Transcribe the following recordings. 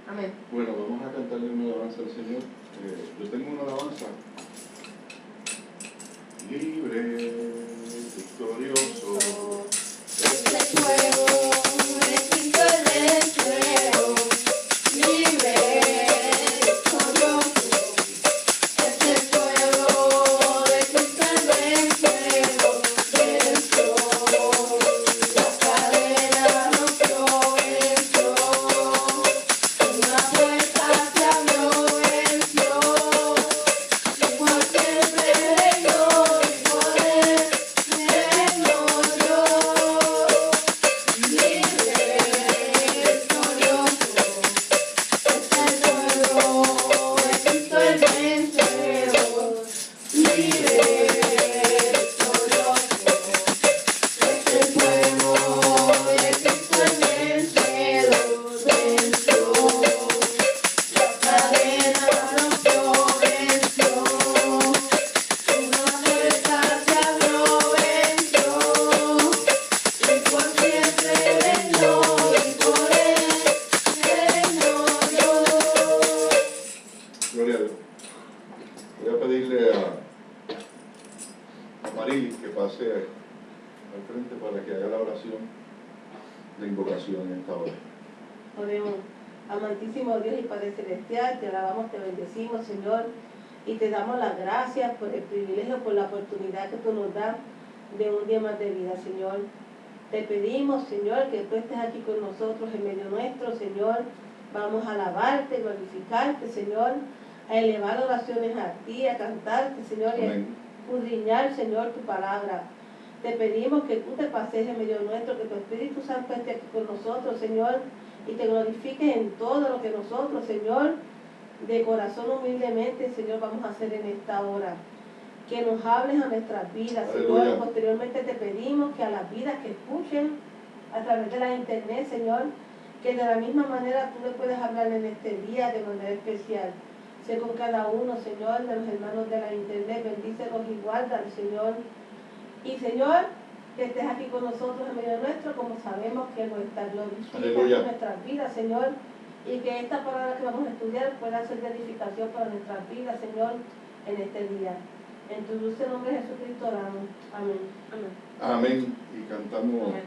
Amén. Bueno, vamos a cantarle una alabanza al Señor. Yo tengo una alabanza. Libre, victorioso. Este fuego de Cristo es el fuego. Libre, victorioso. Este fuego de Cristo es el fuego. Venció. La cadena rompió, venció. Una puerta se abrió, venció. Y por siempre reinó y poder reino yo. Libre, victorioso. Este es el fuego de Cristo el vencedor. Libre, victorioso. Este fuego de Cristo el vencedor. Venció. La cadena rompió, venció. Una puerta se abrió, venció. Y por siempre reinó y por él reino yo. Gloria a Dios. Voy a pedirle a Marily que pase al frente para que haga la oración de invocación en esta hora. Oremos. Amantísimo Dios y Padre Celestial, te alabamos, te bendecimos, Señor, y te damos las gracias por el privilegio, por la oportunidad que tú nos das de un día más de vida, Señor. Te pedimos, Señor, que tú estés aquí con nosotros en medio nuestro, Señor. Vamos a alabarte, glorificarte, Señor, a elevar oraciones a ti, a cantarte, Señor, y a Amén. escudriñar, Señor, tu palabra. Te pedimos que tú te pases en medio nuestro, que tu Espíritu Santo esté aquí con nosotros, Señor, y te glorifiques en todo lo que nosotros, Señor, de corazón humildemente, Señor, vamos a hacer en esta hora. Que nos hables a nuestras vidas, Señor. Aleluya. Posteriormente te pedimos que a las vidas que escuchen a través de la internet, Señor, que de la misma manera tú le puedes hablar en este día de manera especial. Sé con cada uno, Señor, de los hermanos de la internet, bendícelos y guárdalos, Señor. Y Señor, que estés aquí con nosotros en medio nuestro, como sabemos que nos está glorificando Aleluya. en nuestras vidas, Señor, y que esta palabra que vamos a estudiar pueda ser de edificación para nuestras vidas, Señor, en este día. En tu dulce nombre Jesucristo oramos. Amén. Amén. Amén. Y cantamos. Amén.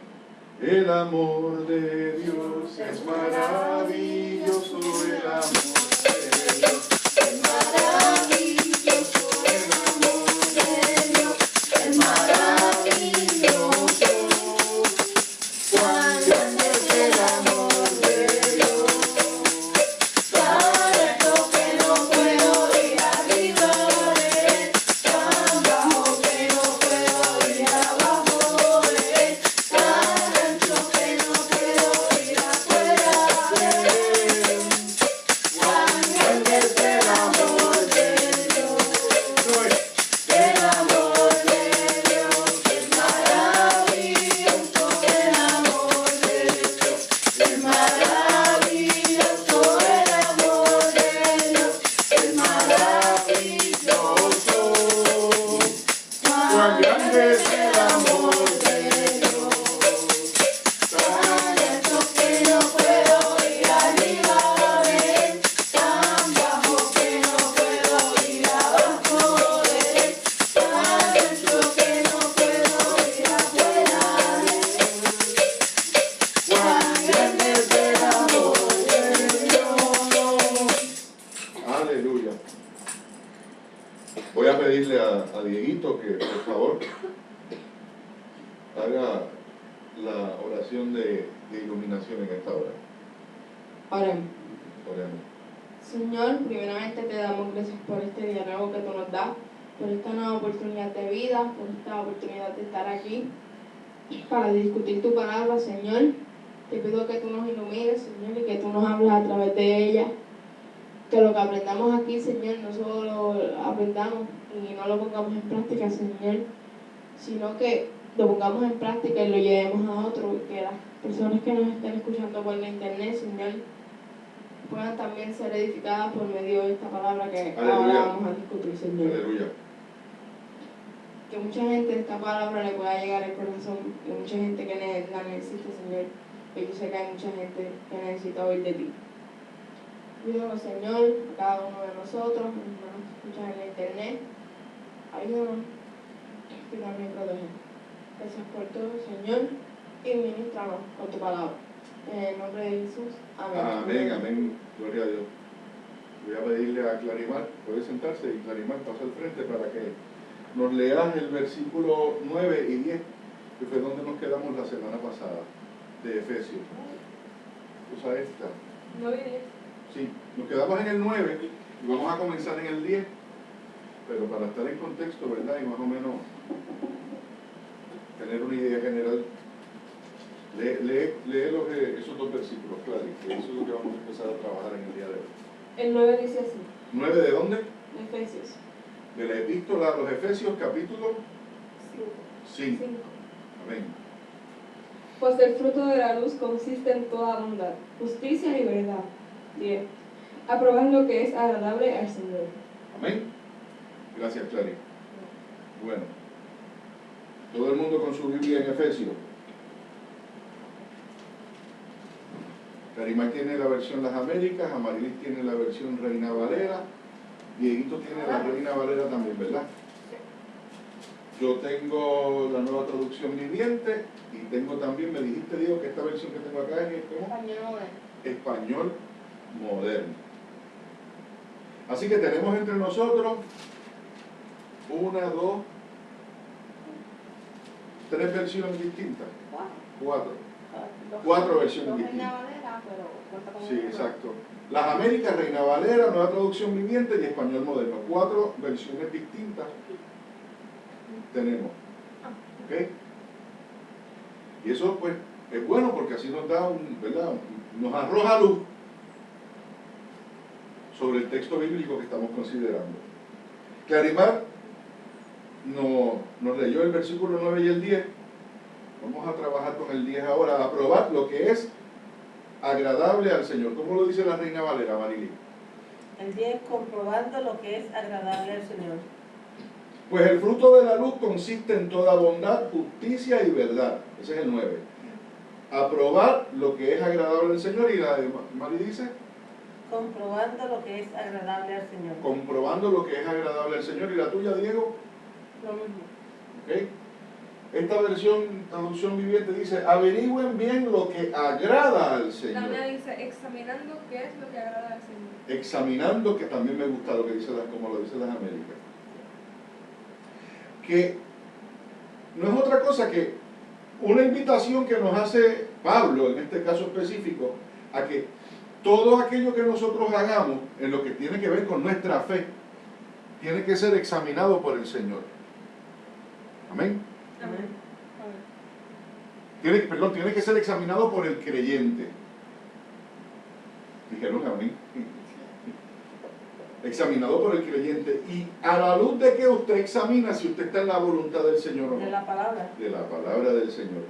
El amor de Dios es maravilloso, el amor de Dios es Maravilloso el amor de Dios, es maravilloso. Cuán grande es el amor de Dios, tan alto que no puedo ir arriba de él, tan bajo que no puedo ir abajo de él, tan ancho que no puedo ir afuera de él. Cuán grande es el amor de Dios, el amor de Dios es maravilloso, el amor de Dios es maravilloso, el amor de Dios es maravilloso. Cuán grande es el amor de Dios, tan alto que no puedo ir arriba de él, tan bajo que no puedo ir abajo de él, tan ancho que no puedo ir afuera de él. Cuán grande es el amor de Dios. Aleluya. Voy a pedirle a Dieguito que por favor haga la oración de iluminación en esta hora. Oremos. Oremos. Señor, primeramente te damos gracias por este día nuevo que tú nos das, por esta nueva oportunidad de vida, por esta oportunidad de estar aquí para discutir tu palabra, Señor. Te pido que tú nos ilumines, Señor, y que tú nos hables a través de ella. Que lo que aprendamos aquí, Señor, no solo lo aprendamos y no lo pongamos en práctica, Señor, sino que lo pongamos en práctica y lo llevemos a otros, y que las personas que nos estén escuchando por la internet, Señor, puedan también ser edificadas por medio de esta palabra que Aleluya. ahora vamos a discutir, Señor. Aleluya. Que mucha gente esta palabra le pueda llegar al corazón, y mucha gente que la necesite, Señor. Que yo sé que hay mucha gente que necesita oír de ti. Ayúdanos, Señor, a cada uno de nosotros, los hermanos que escuchan en la internet. Ayúdanos, cuidarnos y proteger. Gracias por todo, Señor, y ministranos con tu palabra. En el nombre de Jesús. Amén. Amén, amén. Gloria a Dios. Voy a pedirle a Clarimar, puede sentarse y Clarimar pasa al frente para que nos leas el versículo 9 y 10, que fue donde nos quedamos la semana pasada, de Efesios. Cosa esta. No viene. Sí, nos quedamos en el 9 y vamos a comenzar en el 10, pero para estar en contexto, ¿verdad? Y más o menos tener una idea general. Lee esos dos versículos, claro, que eso es lo que vamos a empezar a trabajar en el día de hoy. El 9 dice así. ¿9 de dónde? Efesios De la epístola a los Efesios, capítulo 5. 5. Amén. Pues el fruto de la luz consiste en toda bondad, justicia y verdad. 10. Aprobar lo que es agradable al Señor. Amén. Gracias, Clary. Bueno, todo el mundo con su Biblia en Efesios. Clarimar tiene la versión Las Américas, Amarilis tiene la versión Reina Valera, Dieguito tiene la Reina Valera también, ¿verdad? Yo tengo la Nueva Traducción Viviente y tengo también, me dijiste, Diego, que esta versión que tengo acá es ¿cómo? Español moderno. Español moderno. Así que tenemos entre nosotros 1, 2, 3 versiones distintas. 4 versiones Dos distintas. Reina Valera, pero cuenta como Sí, una. exacto. Las Américas, Reina Valera, Nueva Traducción Viviente y Español Moderno. 4 versiones distintas tenemos. ¿Ok? Y eso pues es bueno porque así nos da ¿verdad? Nos arroja luz sobre el texto bíblico que estamos considerando. Clarimar nos leyó el versículo 9 y el 10. Vamos a trabajar con el 10 ahora, a probar lo que es agradable al Señor. ¿Cómo lo dice la Reina Valera, Marilyn? El 10, comprobando lo que es agradable al Señor. Pues el fruto de la luz consiste en toda bondad, justicia y verdad. Ese es el 9. Aprobar lo que es agradable al Señor. Y la de Mari dice, Comprobando lo que es agradable al Señor. comprobando lo que es agradable al Señor. Y la tuya, Diego, Lo mismo. ¿ok? Esta versión, traducción viviente, dice, averigüen bien lo que agrada al La Señor. mía dice, examinando qué es lo que agrada al Señor. Examinando, que también me gusta lo que dice como lo dice las Américas. Que no es otra cosa que una invitación que nos hace Pablo, en este caso específico, a que todo aquello que nosotros hagamos en lo que tiene que ver con nuestra fe, tiene que ser examinado por el Señor. Amén. Amén. Tiene que ser examinado por el creyente. Dijeron amén. Examinado por el creyente. Y a la luz de que usted examina si usted está en la voluntad del Señor o no. De la palabra. De la palabra del Señor.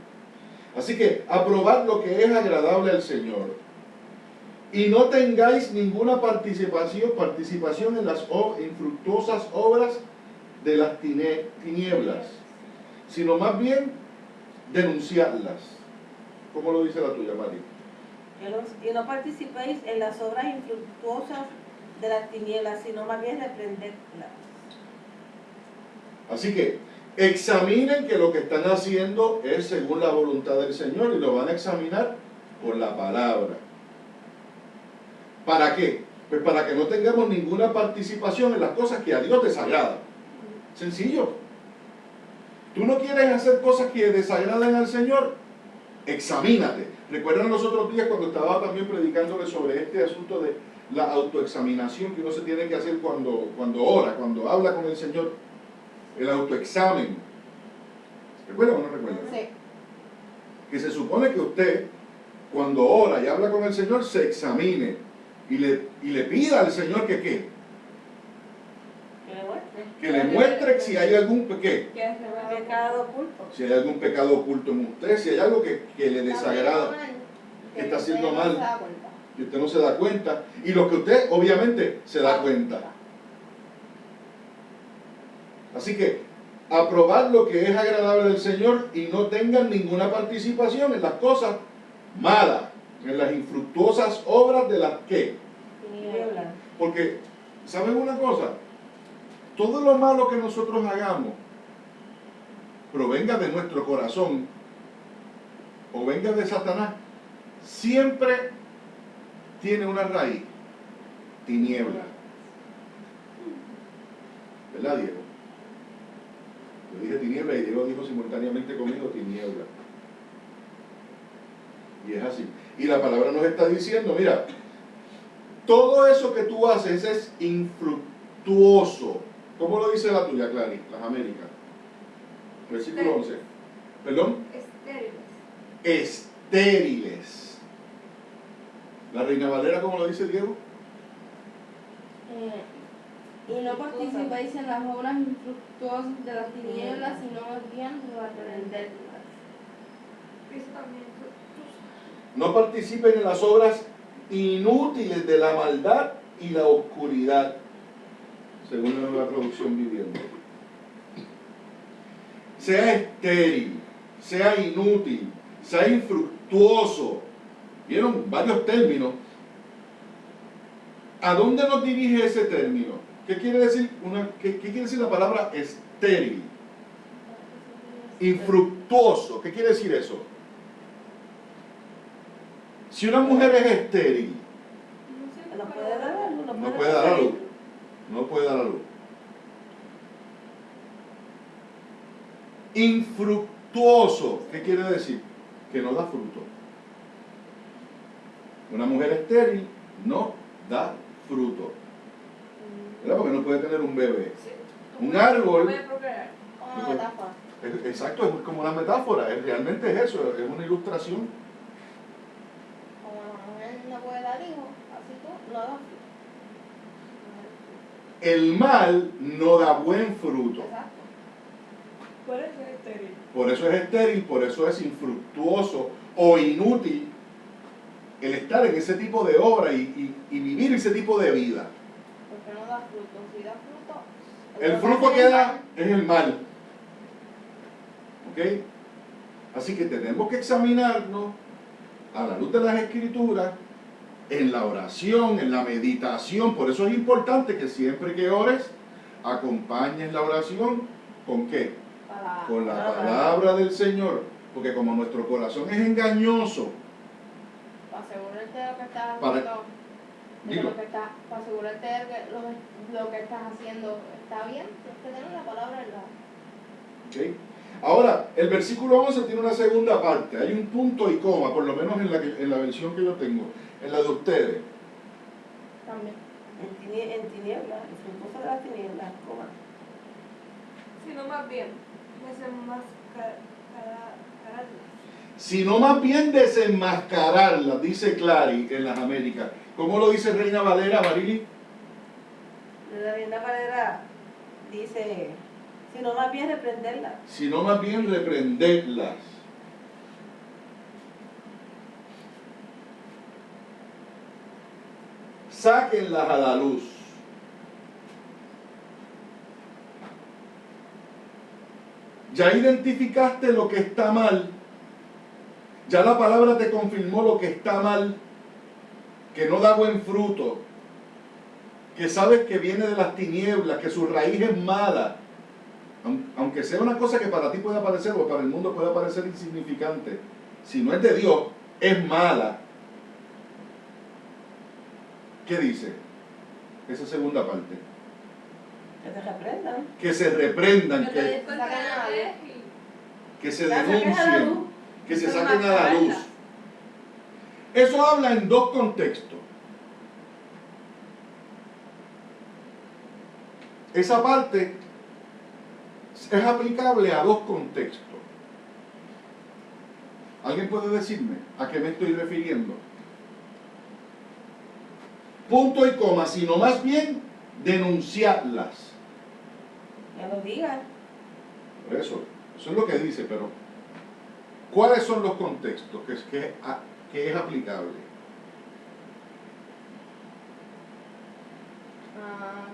Así que aprobar lo que es agradable al Señor. Y no tengáis ninguna participación en las infructuosas obras de las tinieblas, sino más bien denunciarlas. ¿Cómo lo dice la tuya, Mari? Y no participéis en las obras infructuosas de las tinieblas, sino más bien reprenderlas. Así que examinen que lo que están haciendo es según la voluntad del Señor y lo van a examinar con la palabra. ¿Para qué? Pues para que no tengamos ninguna participación en las cosas que a Dios desagrada. Sencillo. ¿Tú no quieres hacer cosas que desagraden al Señor? Examínate. ¿Recuerdan los otros días cuando estaba también predicándole sobre este asunto de la autoexaminación que uno se tiene que hacer cuando ora, cuando habla con el Señor? El autoexamen. ¿Recuerdan o no recuerdan? Sí. Que se supone que usted, cuando ora y habla con el Señor, se examine y le pida al Señor que ¿qué? Que le muestre. Que le muestre si hay algún ¿qué? Que es rebelde. Pecado oculto. Si hay algún pecado oculto en usted, si hay algo que le desagrada, que está haciendo mal, y usted no se da cuenta, y lo que usted obviamente se da cuenta. Así que aprobar lo que es agradable del Señor y no tengan ninguna participación en las cosas malas, en las infructuosas obras de las que Tinieblas. Porque, ¿saben una cosa? Todo lo malo que nosotros hagamos provenga de nuestro corazón o venga de Satanás, siempre tiene una raíz, tiniebla. ¿Verdad, Diego? Yo dije tiniebla y Diego dijo simultáneamente conmigo tiniebla. Y es así. Y la palabra nos está diciendo, mira, todo eso que tú haces es infructuoso. ¿Cómo lo dice la tuya, Clary? Las Américas. Versículo 11. ¿Perdón? Estériles. Estériles. La Reina Valera, ¿cómo lo dice Diego? Y no participáis en las obras infructuosas de las tinieblas, sino más bien reprenderlas. Eso también. No participen en las obras inútiles de la maldad y la oscuridad, según la nueva traducción viviente. Sea estéril, sea inútil, sea infructuoso. ¿Vieron? Varios términos. ¿A dónde nos dirige ese término? ¿Qué quiere decir, qué quiere decir la palabra estéril? Infructuoso. ¿Qué quiere decir eso? Si una mujer es estéril, No puede dar a luz, no puede dar a luz. No puede dar a luz. Infructuoso, ¿qué quiere decir? Que no da fruto. Una mujer estéril no da fruto. ¿Verdad? Porque no puede tener un bebé. Sí. Un árbol. Puede procrear. Como metáfora. Exacto, es como una metáfora. Realmente es eso, es una ilustración. Como la mujer no puede dar hijos, así tú no das fruto. El mal no da buen fruto. Exacto. Por eso es estéril. Por eso es estéril, por eso es infructuoso o inútil el estar en ese tipo de obra y vivir ese tipo de vida. Porque no da fruto. Si da fruto, El fruto que da es el mal. ¿Ok? Así que tenemos que examinarnos a la luz de las Escrituras, en la oración, en la meditación. Por eso es importante que siempre que ores, acompañes la oración ¿con qué? Con la palabra del Señor. Porque como nuestro corazón es engañoso, Para asegurarte de lo que estás Para- haciendo, Dilo. para asegurarte de que lo que estás haciendo está bien, tienes que tener la palabra en la... ¿ok? Ahora, el versículo 11 tiene una segunda parte. Hay un punto y coma, por lo menos en la versión que yo tengo. En la de ustedes. También. En tinieblas, el fruto de las tinieblas, coma. Sino más bien, Sino más bien desenmascararlas, dice Clary en las Américas. ¿Cómo lo dice Reina Valera, Marili? La Reina Valera dice, sino más bien reprenderla. Sino más bien reprenderlas. Sáquenlas a la luz. Ya identificaste lo que está mal. Ya la palabra te confirmó lo que está mal, que no da buen fruto, que sabes que viene de las tinieblas, que su raíz es mala. Aunque sea una cosa que para ti pueda parecer o para el mundo pueda parecer insignificante, si no es de Dios, es mala. ¿Qué dice? Esa segunda parte. Que te reprendan. Que se reprendan, Yo te que, después que se La saques a la luz. denuncien, que se saquen a la luz. Eso habla en dos contextos. Esa parte es aplicable a dos contextos. ¿Alguien puede decirme a qué me estoy refiriendo? Punto y coma, sino más bien denunciarlas. Ya lo digan. Por eso es lo que dice, pero ¿cuáles son los contextos que es aplicable?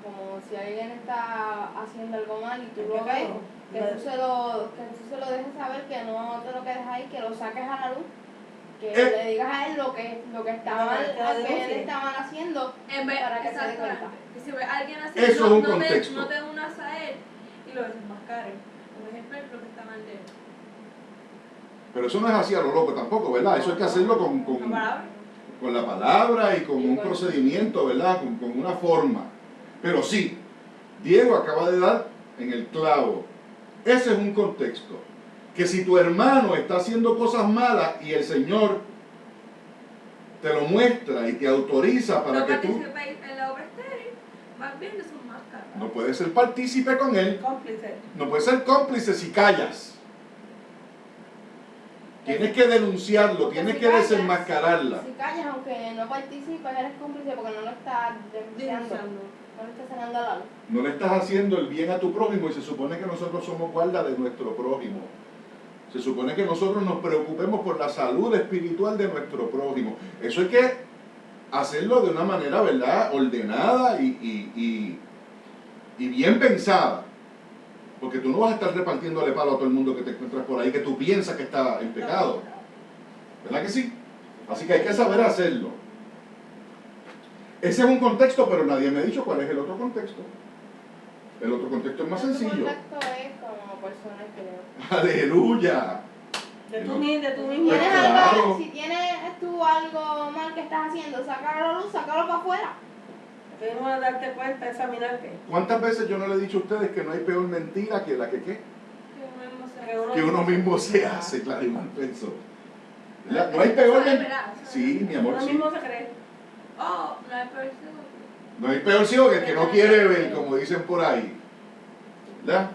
Como si alguien está haciendo algo mal y tú ¿En lo qué ves, caso? que tú se lo dejes saber, que no te lo quedes ahí, que lo saques a la luz. que Eh. le digas a él lo que está mal, a que él está mal haciendo, En vez, para que se dé exactamente. cuenta. Que si ve a alguien así, Eso es un no contexto. no te unas a él y lo desenmascares. Por ejemplo, lo que está mal de él. Pero eso no es así a lo loco tampoco, ¿verdad? Eso hay que hacerlo con La palabra. la palabra y con un procedimiento, ¿verdad? Con una forma. Pero sí, Diego acaba de dar en el clavo. Ese es un contexto. Que si tu hermano está haciendo cosas malas y el Señor te lo muestra y te autoriza para No que tú participéis en la obra estéril, más bien de sus máscaras. no puedes ser partícipe con él, Cómplice. no puedes ser cómplice si callas. Tienes que denunciarlo, Porque tienes si que callas, desenmascararla. Si callas, aunque no participes, eres cómplice porque no lo estás denunciando, Denunciando. no lo estás sacando a la luz. No le estás haciendo el bien a tu prójimo y se supone que nosotros somos guarda de nuestro prójimo. Se supone que nosotros nos preocupemos por la salud espiritual de nuestro prójimo. Eso hay que hacerlo de una manera, ¿verdad?, ordenada y bien pensada. Porque tú no vas a estar repartiéndole palo a todo el mundo que te encuentras por ahí que tú piensas que está en pecado. ¿Verdad que sí? Así que hay que saber hacerlo. Ese es un contexto, pero nadie me ha dicho cuál es el otro contexto. El otro contexto es más El sencillo. contacto es como personas que... ¡Aleluya! De tu mismo. Pues ¿Tienes claro. algo, si tienes tú algo mal que estás haciendo, sácalo a la luz, sácalo para afuera. Venimos a darte cuenta, examinarte. ¿Cuántas veces yo no le he dicho a ustedes que no hay peor mentira que la que qué? Que Que uno mismo se hace, claro, y mal pensó. No hay peor mentira. Sí, mi amor, Uno sí. mismo se cree. Oh, no es parecido. No hay peor ciego que el que no quiere ver, como dicen por ahí. ¿Verdad?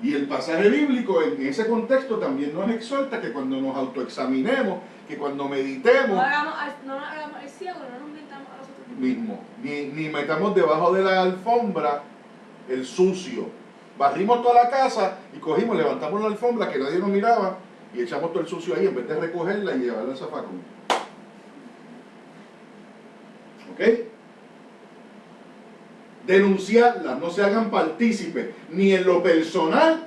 Y el pasaje bíblico en ese contexto también nos exhorta que cuando nos autoexaminemos, que cuando meditemos, No hagamos el ciego, no nos mintamos a nosotros mismo, ni metamos debajo de la alfombra el sucio. Barrimos toda la casa y cogimos, levantamos la alfombra que nadie nos miraba y echamos todo el sucio ahí en vez de recogerla y llevarla al zafacón. ¿Ok? Denunciarlas, no se hagan partícipes, ni en lo personal,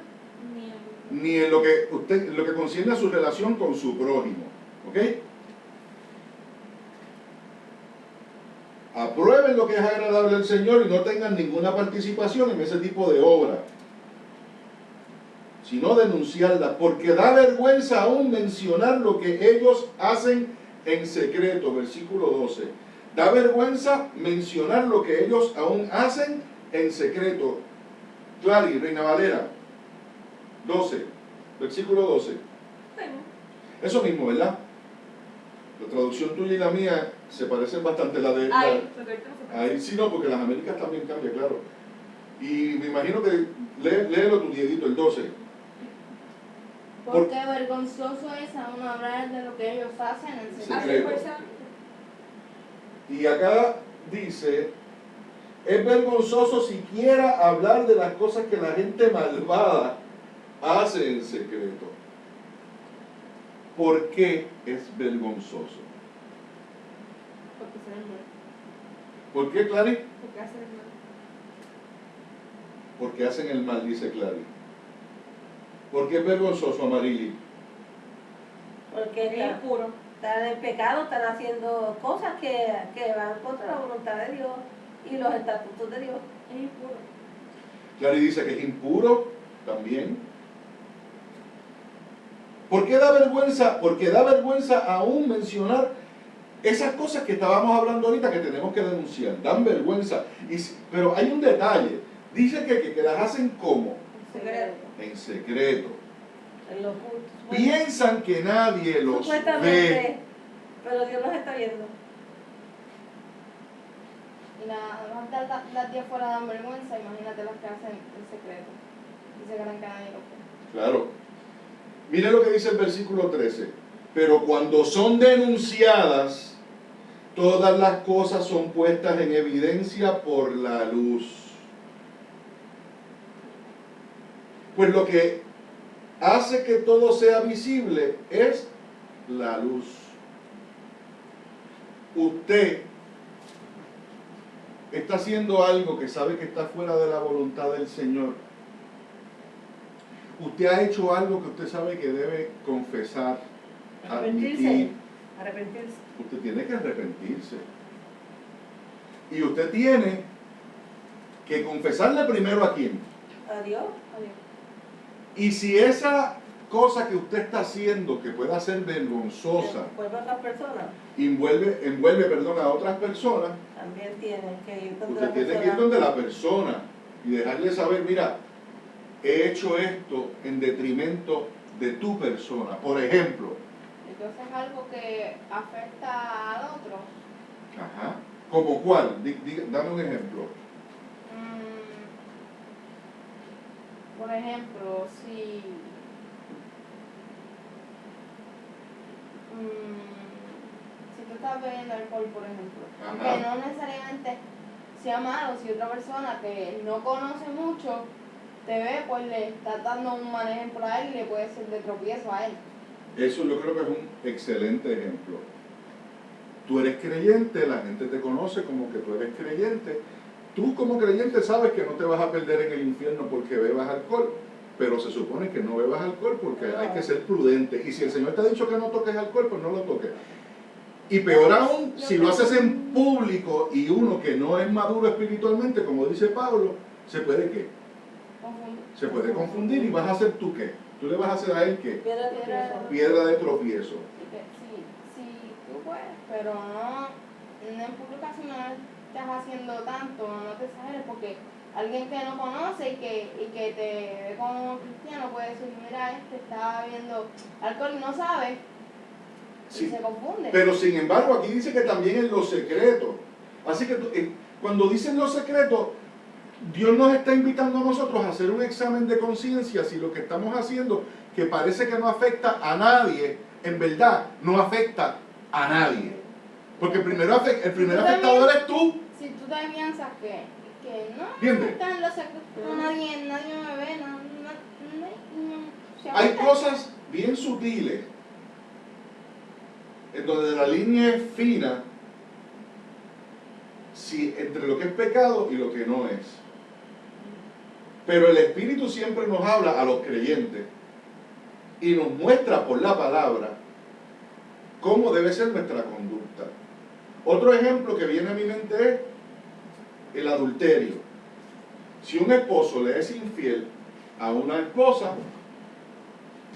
ni en lo que concierne a su relación con su prójimo. ¿Ok? Aprueben lo que es agradable al Señor y no tengan ninguna participación en ese tipo de obra, sino denunciarla, porque da vergüenza aún mencionar lo que ellos hacen en secreto. Versículo 12. Da vergüenza mencionar lo que ellos aún hacen en secreto. Clary, Reina Valera 12, versículo 12. Eso mismo, ¿verdad? La traducción tuya y la mía se parecen bastante. La de ahí sí, no, porque las Américas también cambia, claro. Y me imagino que léelo tu Dieguito, el 12. Porque vergonzoso es aún hablar de lo que ellos hacen en Secreto. secreto. Y acá dice, es vergonzoso siquiera hablar de las cosas que la gente malvada hace en secreto. ¿Por qué es vergonzoso? Porque se ven mal. ¿Por qué, Clary? Porque hacen el mal. Porque hacen el mal, dice Clary. ¿Por qué es vergonzoso, Amarili? Porque Es impuro. están en pecado, están haciendo cosas que van contra la voluntad de Dios y los estatutos de Dios. Es impuro. Clary dice que es impuro también. ¿Por qué da vergüenza? Porque da vergüenza aún mencionar esas cosas que estábamos hablando ahorita que tenemos que denunciar. Dan vergüenza. Pero hay un detalle. Dice que las hacen como Secreto. en secreto. En lo oculto. Piensan que nadie los ve. Supuestamente, pero Dios los está viendo. Y las 10 fuera dan vergüenza, imagínate las que hacen en secreto. Y se creen que nadie lo ve. Claro. Mire lo que dice el versículo 13. Pero cuando son denunciadas, todas las cosas son puestas en evidencia por la luz. Pues lo que hace que todo sea visible es la luz. Usted está haciendo algo que sabe que está fuera de la voluntad del Señor. Usted ha hecho algo que usted sabe que debe confesar admitir. Arrepentirse. Usted tiene que arrepentirse. Y usted tiene que confesarle primero a quién. Adiós. Adiós. Y si esa cosa que usted está haciendo, que pueda ser vergonzosa, Después de otras personas envuelve a otras personas, también tienen que ir donde usted la tiene que ir persona. donde la persona y dejarle saber, mira, he hecho esto en detrimento de tu persona. Por ejemplo, Entonces es algo que afecta al otro. ajá, ¿como cuál? Dame un ejemplo. Por ejemplo, si tú estás bebiendo alcohol, por ejemplo, Ajá. aunque no necesariamente sea malo, si otra persona que no conoce mucho te ve, pues le está dando un mal ejemplo a él y le puede ser de tropiezo a él. Eso yo creo que es un excelente ejemplo. Tú eres creyente, la gente te conoce como que tú eres creyente. Tú como creyente sabes que no te vas a perder en el infierno porque bebas alcohol, pero se supone que no bebas alcohol porque hay que ser prudente. Y si el Señor te ha dicho que no toques alcohol, pues no lo toques. Y peor aún, si lo haces en público y uno que no es maduro espiritualmente, como dice Pablo, ¿se puede qué? Se puede confundir y vas a hacer tú qué. Tú le vas a hacer a él qué? Piedra de tropiezo. Piedra de tropiezo. Sí, tú puedes, pero no en público si no estás haciendo tanto, no te exageres, porque alguien que no conoce y que te ve como cristiano puede decir, mira, este está viendo alcohol y no sabe, Sí. y se confunde. Pero sin embargo, aquí dice que también en los secretos. Así que cuando dicen los secretos, Dios nos está invitando a nosotros a hacer un examen de conciencia si lo que estamos haciendo, que parece que no afecta a nadie, en verdad no afecta a nadie. Porque el primer afectado eres tú. Si tú te piensas que no, ¿Entiendes? están los secretos, nadie me ve, Hay cosas bien sutiles en donde la línea es fina entre lo que es pecado y lo que no es. Pero el Espíritu siempre nos habla a los creyentes y nos muestra por la palabra cómo debe ser nuestra conducta. Otro ejemplo que viene a mi mente es el adulterio. Si un esposo le es infiel a una esposa,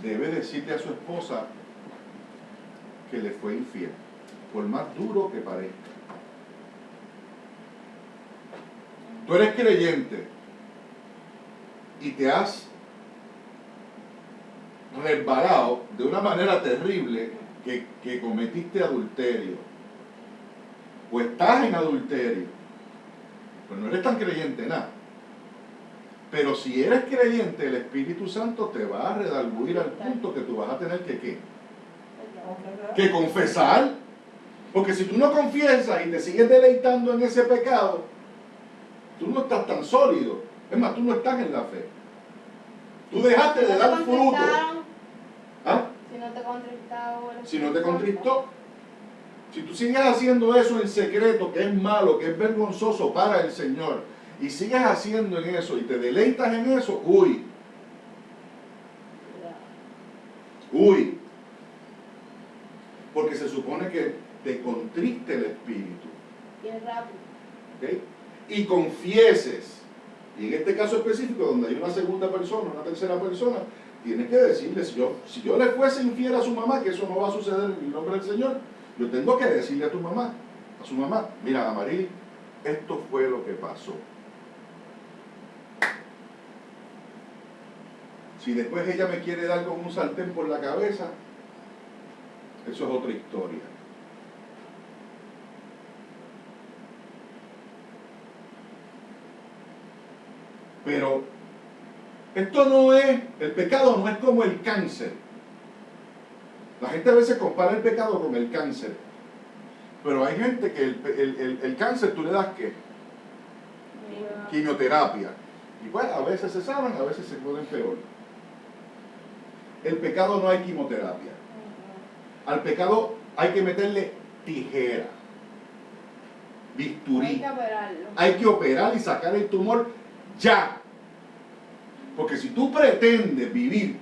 debe decirle a su esposa que le fue infiel, por más duro que parezca. Tú eres creyente y te has resbalado de una manera terrible que cometiste adulterio, o estás en adulterio, pues no eres tan creyente nada. Pero si eres creyente, el Espíritu Santo te va a redarguir al punto que tú vas a tener que ¿qué? Que confesar. Porque si tú no confiesas y te sigues deleitando en ese pecado, tú no estás tan sólido. Es más, tú no estás en la fe. Tú dejaste de dar fruto. ¿Ah? Si no te contristaron, Si no te contristó. Si tú sigues haciendo eso en secreto, que es malo, que es vergonzoso para el Señor, y sigues haciendo en eso y te deleitas en eso, uy. Porque se supone que te contriste el espíritu. y es rápido. ¿Okay? Y confieses. Y en este caso específico, donde hay una segunda persona, una tercera persona, tienes que decirle, si yo le fuese infiel a su mamá, que eso no va a suceder en el nombre del Señor, yo tengo que decirle a su mamá, mira, Amaril, esto fue lo que pasó. Si después ella me quiere dar con un sartén por la cabeza, eso es otra historia. Pero esto no es, el pecado no es como el cáncer. La gente a veces compara el pecado con el cáncer. Pero hay gente que el cáncer tú le das ¿qué? Quimioterapia. Y pues a veces se sanan, a veces se ponen peor. El pecado no hay quimioterapia. Al pecado hay que meterle tijera, bisturí. Hay que operarlo. Hay que operar y sacar el tumor ya. Porque si tú pretendes vivir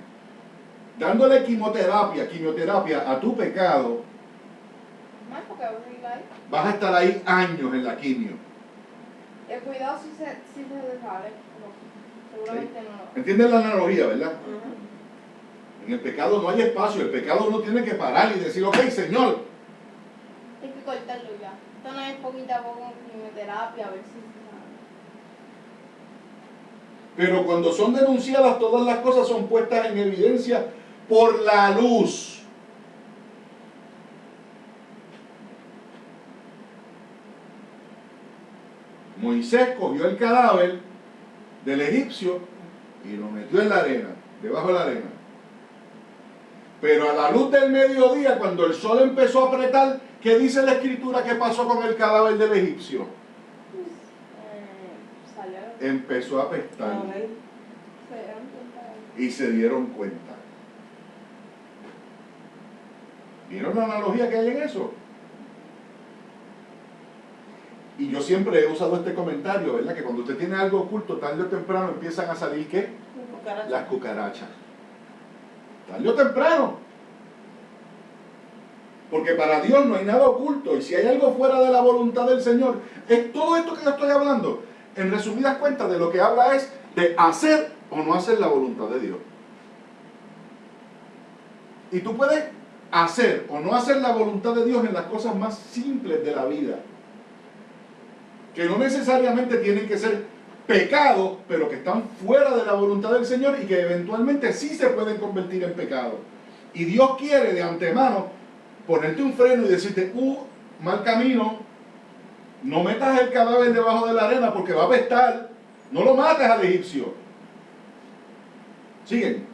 dándole quimioterapia a tu pecado, Más porque vas a ir ahí. vas a estar ahí años en la quimio. Cuidado si se sale. No, seguramente no. ¿Entiendes la analogía, verdad? Ujú. En el pecado no hay espacio, el pecado uno tiene que parar y decir, ok, Señor, Hay que cortarlo ya. Esto no es poquito a poco quimioterapia, a ver si se sale. pero cuando son denunciadas todas las cosas son puestas en evidencia por la luz. Moisés cogió el cadáver del egipcio y lo metió en la arena, debajo de la arena. Pero a la luz del mediodía, cuando el sol empezó a apretar, ¿qué dice la escritura que pasó con el cadáver del egipcio? Salió. Empezó a apestar Amén. Se dieron cuenta. y se dieron cuenta. ¿Vieron la analogía que hay en eso? Y yo siempre he usado este comentario, ¿verdad? Que cuando usted tiene algo oculto, tarde o temprano empiezan a salir, ¿qué? Cucaracha. Las cucarachas. Tarde o temprano. Porque para Dios no hay nada oculto. Y si hay algo fuera de la voluntad del Señor, es todo esto que yo estoy hablando. En resumidas cuentas, de lo que habla es de hacer o no hacer la voluntad de Dios. Y tú puedes hacer o no hacer la voluntad de Dios en las cosas más simples de la vida. Que no necesariamente tienen que ser pecados, pero que están fuera de la voluntad del Señor y que eventualmente sí se pueden convertir en pecado. Y Dios quiere de antemano ponerte un freno y decirte, mal camino, no metas el cadáver debajo de la arena porque va a apestar, no lo mates al egipcio. ¿Siguen?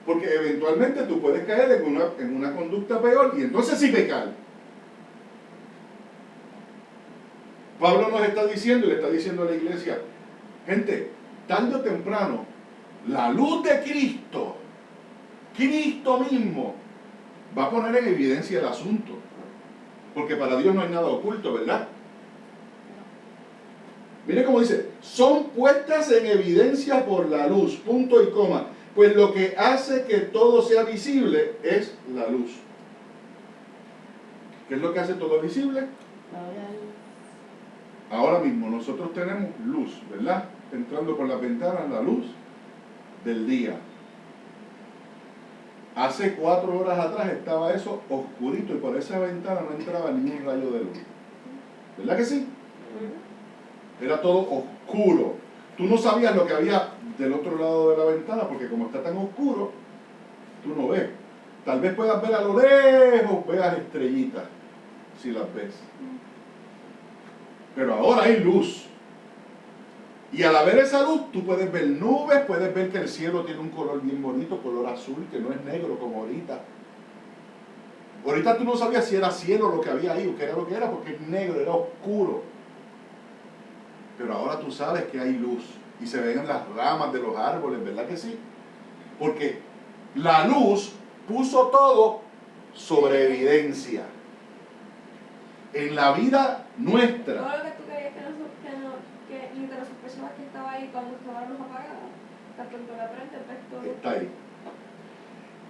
Porque eventualmente tú puedes caer en una conducta peor y entonces sí pecar. Pablo nos está diciendo y le está diciendo a la iglesia, gente, tarde o temprano, la luz de Cristo, Cristo mismo, va a poner en evidencia el asunto. Porque para Dios no hay nada oculto, ¿verdad? Mire cómo dice, son puestas en evidencia por la luz, punto y coma. Pues lo que hace que todo sea visible es la luz. ¿Qué es lo que hace todo visible? Ahora mismo nosotros tenemos luz, ¿verdad? Entrando por las ventanas la luz del día. Hace 4 horas atrás estaba eso oscurito y por esa ventana no entraba ningún rayo de luz. ¿Verdad que sí? Era todo oscuro. Tú no sabías lo que había del otro lado de la ventana porque como está tan oscuro, tú no ves. Tal vez puedas ver a lo lejos, veas estrellitas, si las ves. Pero ahora hay luz. Y al haber esa luz, tú puedes ver nubes, puedes ver que el cielo tiene un color bien bonito, color azul, que no es negro como ahorita. Ahorita tú no sabías si era cielo lo que había ahí o qué era lo que era, porque es negro, era oscuro. Pero ahora tú sabes que hay luz y se ven las ramas de los árboles, ¿verdad que sí? Porque la luz puso todo sobre evidencia. En la vida nuestra. Todo lo que tú querías que ni de las personas que estaban ahí cuando estaban luz apagada, tanto en la frente, pues todo. Está ahí.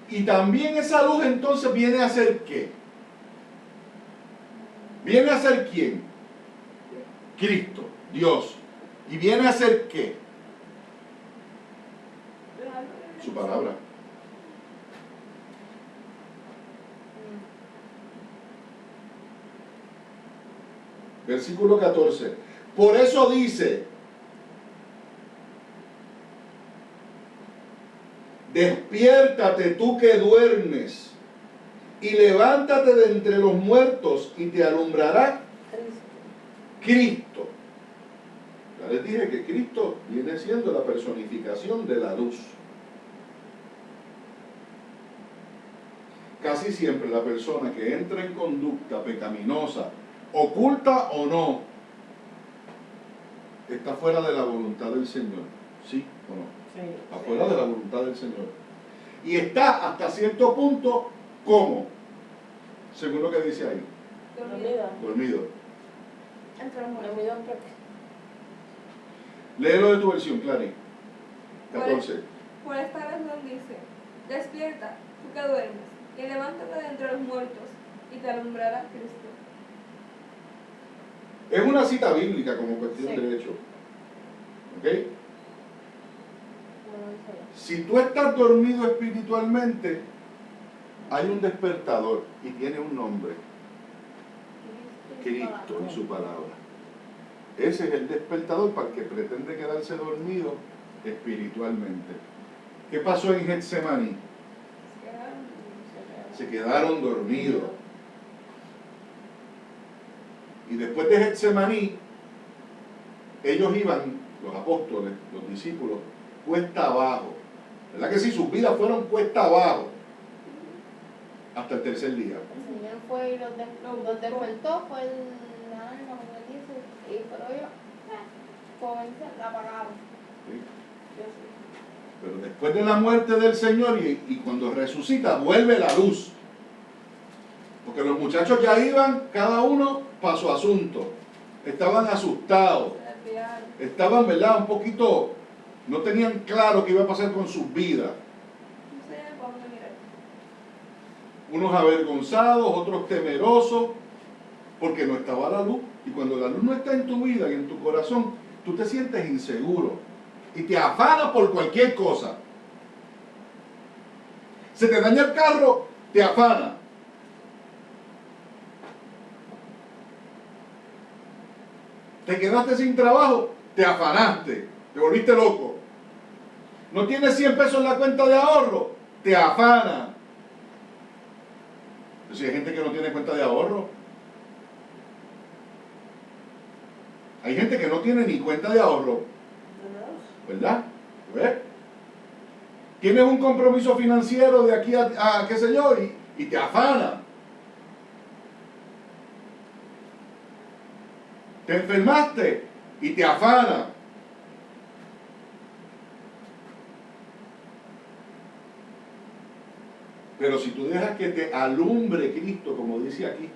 Y también esa luz entonces viene a ser ¿qué? ¿Viene a ser quién? Cristo, Dios. ¿Y viene a ser qué? Su palabra. Versículo 14. Por eso dice, despiértate tú que duermes y levántate de entre los muertos y te alumbrará Cristo. Ya les dije que Cristo viene siendo la personificación de la luz. Casi siempre la persona que entra en conducta pecaminosa, oculta o no, está fuera de la voluntad del Señor. ¿Sí o no? Sí. Está fuera de la voluntad del Señor. Y está hasta cierto punto, ¿cómo? Según lo que dice ahí, Dormida. dormido. Entre los muertos. Dormida porque Léelo de tu versión, Clary. 14. Por esta razón dice, despierta, tú que duermes, y levántate de entre los muertos, y te alumbrará Cristo. Es una cita bíblica como cuestión de hecho. ¿Ok? Si tú estás dormido espiritualmente, hay un despertador y tiene un nombre. Cristo en su palabra. Ese es el despertador para el que pretende quedarse dormido espiritualmente. ¿Qué pasó en Getsemaní? Se quedaron dormidos. Y después de Getsemaní, ellos iban, los apóstoles, los discípulos, cuesta abajo. ¿Verdad que sí? Sus vidas fueron cuesta abajo hasta el tercer día. El Señor fue y los despertó, fue el ángel, como él dice, y pero ellos, la apagaron. ¿Sí? Yo sí. Pero después de la muerte del Señor y cuando resucita, vuelve la luz. Porque los muchachos ya iban, cada uno para su asunto. Estaban asustados. Se desviaron. Estaban, ¿verdad? Un poquito, no tenían claro qué iba a pasar con sus vidas. No sé para dónde mirar. Unos avergonzados, otros temerosos, porque no estaba la luz. Y cuando la luz no está en tu vida y en tu corazón, tú te sientes inseguro y te afanas por cualquier cosa. Se te daña el carro, te afana. Te quedaste sin trabajo, te afanaste, te volviste loco. No tienes 100 pesos en la cuenta de ahorro, te afana. Si hay gente que no tiene cuenta de ahorro. Hay gente que no tiene ni cuenta de ahorro, ¿verdad? Pues, tienes un compromiso financiero de aquí a qué sé yo, y te afana. Te enfermaste y te afana. Pero si tú dejas que te alumbre Cristo, como dice aquí,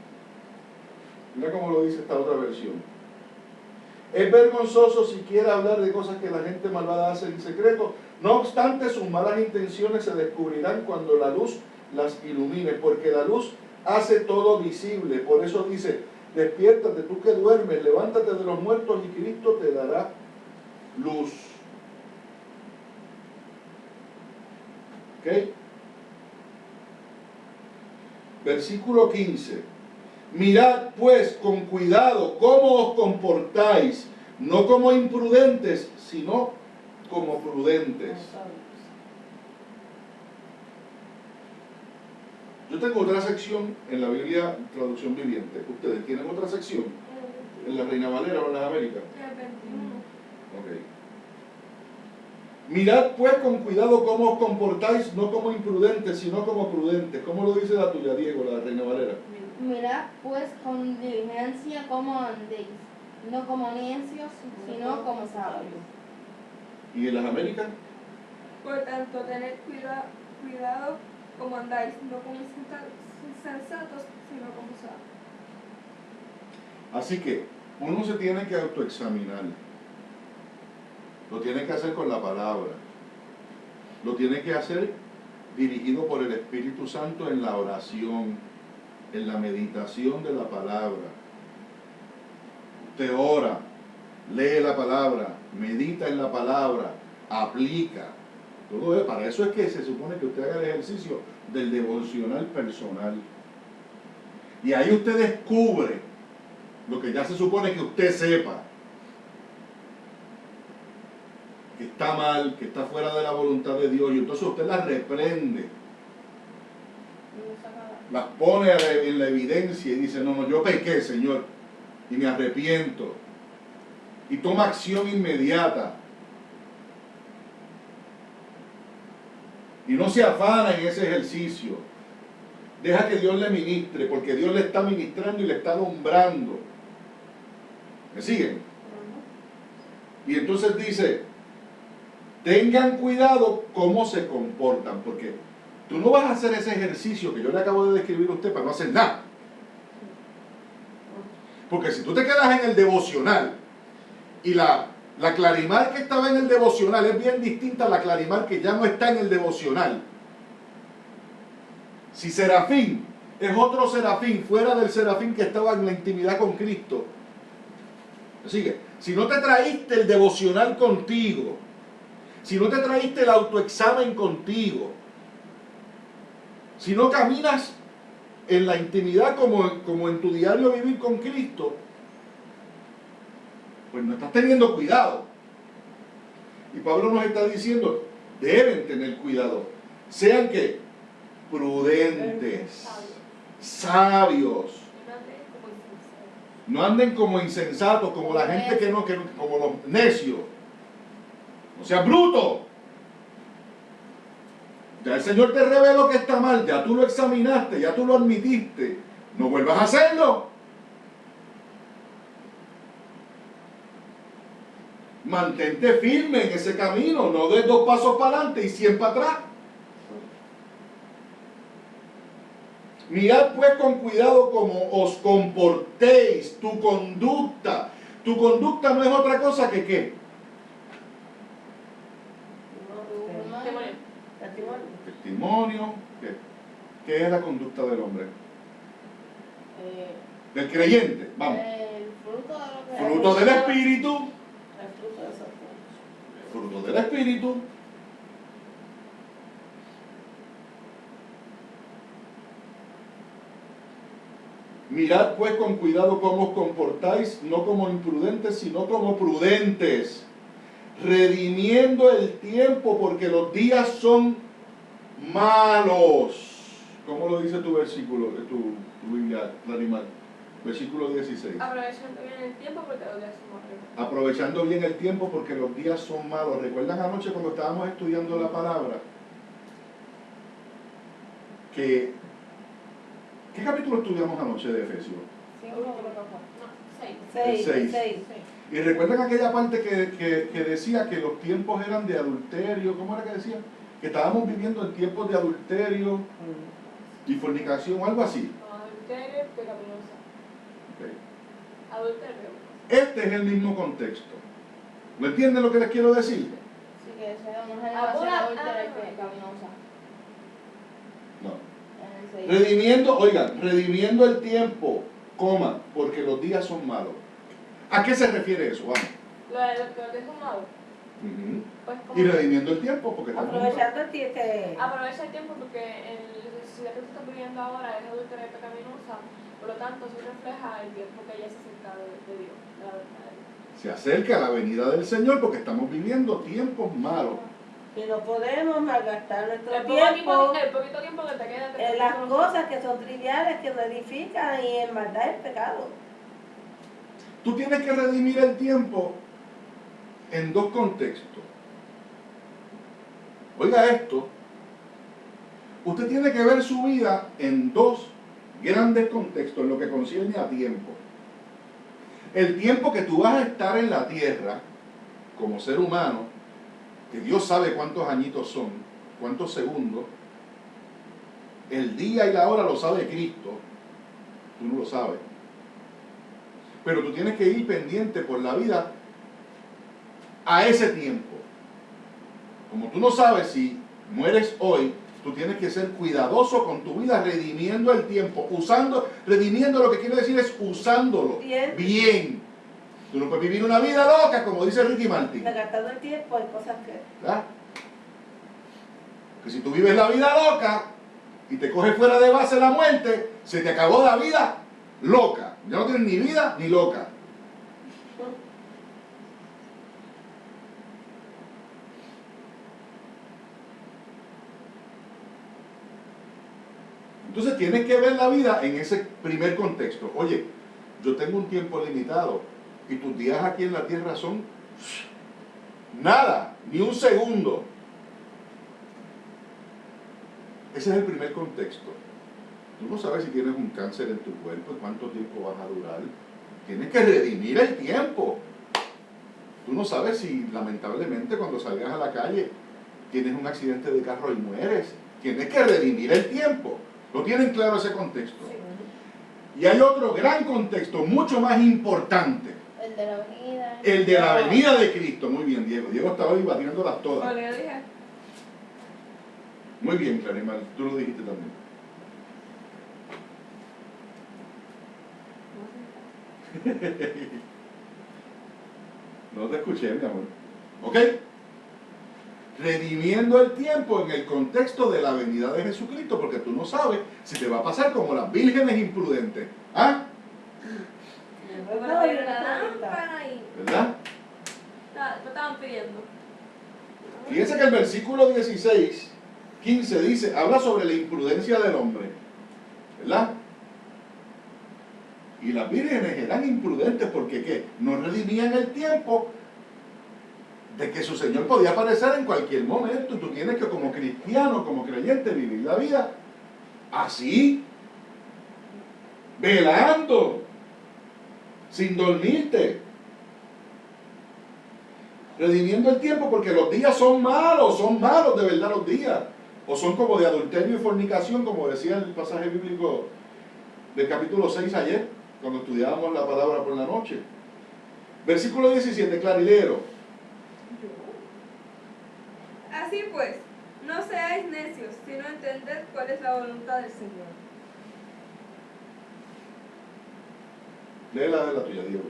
mira cómo lo dice esta otra versión. Es vergonzoso siquiera hablar de cosas que la gente malvada hace en secreto. No obstante, sus malas intenciones se descubrirán cuando la luz las ilumine, porque la luz hace todo visible. Por eso dice, despiértate tú que duermes, levántate de los muertos y Cristo te dará luz. ¿Ok? Versículo 15. Mirad pues con cuidado cómo os comportáis, no como imprudentes, sino como prudentes. Yo tengo otra sección en la Biblia, traducción viviente. ¿Ustedes tienen otra sección? ¿En la Reina Valera o en las Américas? El 21. Ok. Mirad pues con cuidado cómo os comportáis, no como imprudentes, sino como prudentes. ¿Cómo lo dice la tuya, Diego, la Reina Valera? Mirad pues con diligencia cómo andéis, no como necios, sino como sabios. ¿Y en las Américas? Por tanto, tened cuidado como andáis, no como insensatos, sino como sabios. Así que uno se tiene que autoexaminar. Lo tiene que hacer con la palabra. Lo tiene que hacer dirigido por el Espíritu Santo en la oración, en la meditación de la palabra. Usted ora, lee la palabra, medita en la palabra, aplica. Todo eso, para eso es que se supone que usted haga el ejercicio del devocional personal. Y ahí usted descubre lo que ya se supone que usted sepa. Que está mal, que está fuera de la voluntad de Dios, y entonces usted las reprende, las pone en la evidencia y dice, no, yo pequé, Señor, y me arrepiento, y toma acción inmediata, y no se afana en ese ejercicio, deja que Dios le ministre, porque Dios le está ministrando y le está alumbrando. ¿Me siguen? Y entonces dice, tengan cuidado cómo se comportan, porque tú no vas a hacer ese ejercicio que yo le acabo de describir a usted para no hacer nada. Porque si tú te quedas en el devocional y la La Clarimar que estaba en el devocional es bien distinta a la Clarimar que ya no está en el devocional. Si Serafín es otro Serafín fuera del Serafín que estaba en la intimidad con Cristo. Así que, si no te traíste el devocional contigo, si no te traíste el autoexamen contigo, si no caminas en la intimidad como en tu diario vivir con Cristo, pues no estás teniendo cuidado. Y Pablo nos está diciendo, deben tener cuidado. Sean que prudentes, sabios. No anden como insensatos, como la gente que no, como los necios. O sea, bruto. Ya el Señor te reveló que está mal, ya tú lo examinaste, ya tú lo admitiste. No vuelvas a hacerlo. Mantente firme en ese camino, no des 2 pasos para adelante y 100 para atrás. Mirad pues con cuidado cómo os comportéis, tu conducta. Tu conducta no es otra cosa que ¿qué? Testimonio. ¿Qué es la conducta del hombre? Del creyente, vamos. El fruto de lo que Fruto del Espíritu. El fruto de esos frutos. Fruto del Espíritu. Mirad pues con cuidado cómo os comportáis, no como imprudentes, sino como prudentes, redimiendo el tiempo, porque los días son malos. ¿Cómo lo dice tu versículo, tu Biblia, animal? Versículo 16. Aprovechando bien el tiempo porque los días son malos. Aprovechando bien el tiempo porque los días son malos. ¿Recuerdan anoche cuando estábamos estudiando la palabra? ¿Qué capítulo estudiamos anoche de Efesios? El 6. Y recuerdan aquella parte que decía que los tiempos eran de adulterio. ¿Cómo era que decía? Que estábamos viviendo en tiempos de adulterio y fornicación o algo así. Adulterio y pecaminosa. Okay. Adulterio. Este es el mismo contexto. ¿Me entienden lo que les quiero decir? Sí, que esa es una generación adúltera y pecaminosa. No. En el 6. Redimiendo el tiempo, coma, porque los días son malos. ¿A qué se refiere eso? Vamos. Lo de los días son malos. Pues como Y redimiendo el tiempo, porque estamos Aprovechando el tiempo. aprovecha el tiempo porque la sociedad que tú estás viviendo ahora es adúltera y pecaminosa, por lo tanto eso refleja el tiempo que ya se acerca de Dios, la verdad. se acerca la venida del Señor porque estamos viviendo tiempos malos. Y no podemos malgastar nuestro El tiempo poquito tiempo que te queda en las cosas que son triviales, que no edifican y en maldad el pecado. Tú tienes que redimir el tiempo en 2 contextos. Oiga esto, usted tiene que ver su vida en 2 grandes contextos en lo que concierne a tiempo. El tiempo que tú vas a estar en la tierra como ser humano, que Dios sabe cuántos añitos son, cuántos segundos, el día y la hora lo sabe Cristo, tú no lo sabes. Pero tú tienes que ir pendiente por la vida a ese tiempo. Como tú no sabes si mueres hoy, tú tienes que ser cuidadoso con tu vida, redimiendo el tiempo, redimiendo lo que quiere decir es usándolo bien. Tú no puedes vivir una vida loca, como dice Ricky Martin. Malgastando el tiempo en cosas que... ¿Verdad? Que si tú vives la vida loca y te coges fuera de base la muerte, se te acabó la vida loca. Ya no tienes ni vida ni loca. Entonces tienes que ver la vida en ese primer contexto. Oye, yo tengo un tiempo limitado y tus días aquí en la tierra son nada, ni un segundo. Ese es el primer contexto. Tú no sabes si tienes un cáncer en tu cuerpo y cuánto tiempo vas a durar. Tienes que redimir el tiempo. Tú no sabes si lamentablemente cuando salgas a la calle tienes un accidente de carro y mueres. Tienes que redimir el tiempo. ¿Lo tienen claro ese contexto? Y hay otro gran contexto, mucho más importante. El El de la venida. El de la venida de Cristo. Muy bien, Diego. Diego estaba hoy batiéndolas todas. Bueno, yo dije, Muy bien, Clarimar. Tú lo dijiste también. No te escuché, mi amor. ¿Ok? Redimiendo el tiempo en el contexto de la venida de Jesucristo, porque tú no sabes si te va a pasar como las vírgenes imprudentes. ¿Ah? bueno, hay una lámpara ahí. ¿Verdad? Me estaban pidiendo. Fíjense que el versículo 16, 15 dice, habla sobre la imprudencia del hombre. ¿Verdad? Y las vírgenes eran imprudentes porque ¿qué? No redimían el tiempo de que su Señor podía aparecer en cualquier momento. Tú tienes que como cristiano, como creyente, vivir la vida así, velando, sin dormirte, redimiendo el tiempo, porque los días son malos de verdad los días, o son como de adulterio y fornicación, como decía el pasaje bíblico del capítulo 6 ayer, cuando estudiábamos la palabra por la noche. Versículo 17, clarilero. Así pues, no seáis necios, sino entended cuál es la voluntad del Señor. Lee la de la tuya, Diego.